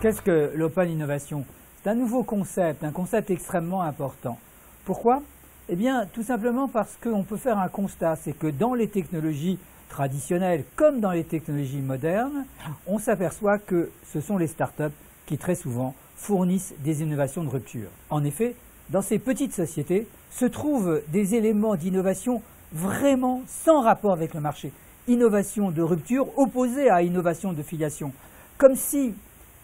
Qu'est-ce que l'Open Innovation? C'est un nouveau concept, un concept extrêmement important. Pourquoi? Eh bien, tout simplement parce qu'on peut faire un constat, c'est que dans les technologies traditionnelles comme dans les technologies modernes, on s'aperçoit que ce sont les startups qui très souvent fournissent des innovations de rupture. En effet, dans ces petites sociétés se trouvent des éléments d'innovation vraiment sans rapport avec le marché. Innovation de rupture opposée à innovation de filiation. Comme si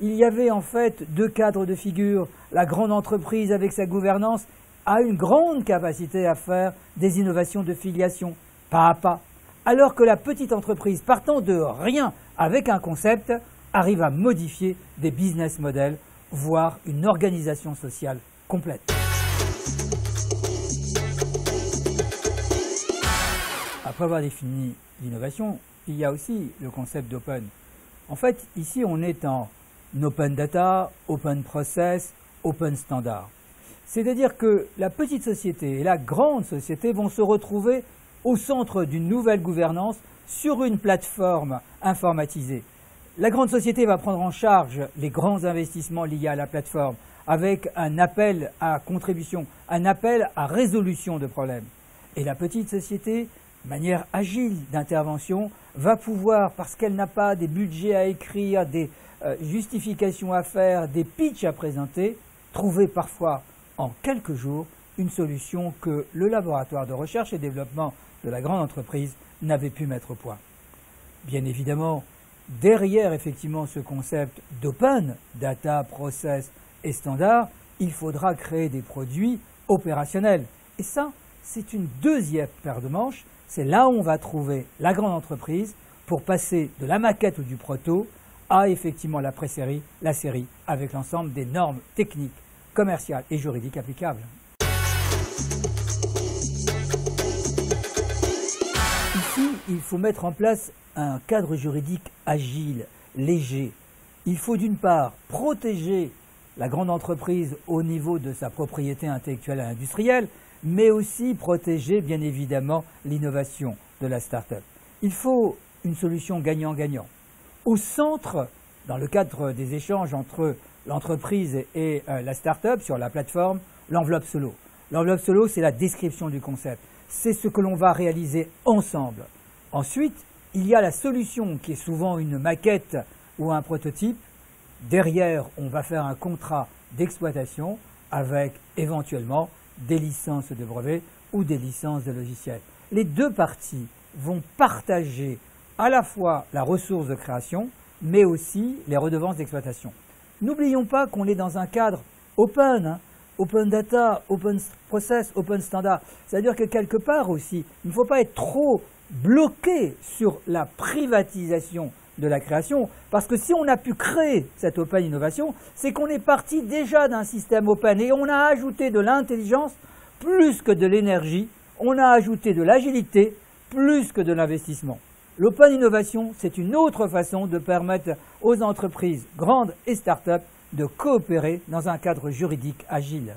il y avait en fait deux cadres de figure. La grande entreprise avec sa gouvernance a une grande capacité à faire des innovations de filiation, pas à pas. Alors que la petite entreprise, partant de rien avec un concept, arrive à modifier des business models, voire une organisation sociale complète. Après avoir défini l'innovation, il y a aussi le concept d'open. En fait, ici, on est en open data, open process, open standard. C'est-à-dire que la petite société et la grande société vont se retrouver au centre d'une nouvelle gouvernance sur une plateforme informatisée. La grande société va prendre en charge les grands investissements liés à la plateforme avec un appel à contribution, un appel à résolution de problèmes. Et la petite société, de manière agile d'intervention, va pouvoir, parce qu'elle n'a pas des budgets à écrire, des justifications à faire, des pitchs à présenter, trouver parfois en quelques jours une solution que le laboratoire de recherche et développement de la grande entreprise n'avait pu mettre au point. Bien évidemment, derrière effectivement ce concept d'open, data, process et standard, il faudra créer des produits opérationnels. Et ça, c'est une deuxième paire de manches. C'est là où on va trouver la grande entreprise pour passer de la maquette ou du proto à effectivement la pré-série, la série, avec l'ensemble des normes techniques, commerciales et juridiques applicables. Ici, il faut mettre en place un cadre juridique agile, léger. Il faut d'une part protéger la grande entreprise au niveau de sa propriété intellectuelle et industrielle, mais aussi protéger bien évidemment l'innovation de la start-up. Il faut une solution gagnant-gagnant. Au centre, dans le cadre des échanges entre l'entreprise et la start-up sur la plateforme, l'enveloppe solo. L'enveloppe solo, c'est la description du concept. C'est ce que l'on va réaliser ensemble. Ensuite, il y a la solution qui est souvent une maquette ou un prototype. Derrière, on va faire un contrat d'exploitation avec éventuellement des licences de brevets ou des licences de logiciels. Les deux parties vont partager à la fois la ressource de création, mais aussi les redevances d'exploitation. N'oublions pas qu'on est dans un cadre open, open data, open process, open standard. C'est-à-dire que quelque part aussi, il ne faut pas être trop bloqué sur la privatisation de la création, parce que si on a pu créer cette open innovation, c'est qu'on est parti déjà d'un système open et on a ajouté de l'intelligence plus que de l'énergie, on a ajouté de l'agilité plus que de l'investissement. L'open innovation, c'est une autre façon de permettre aux entreprises grandes et start-up de coopérer dans un cadre juridique agile.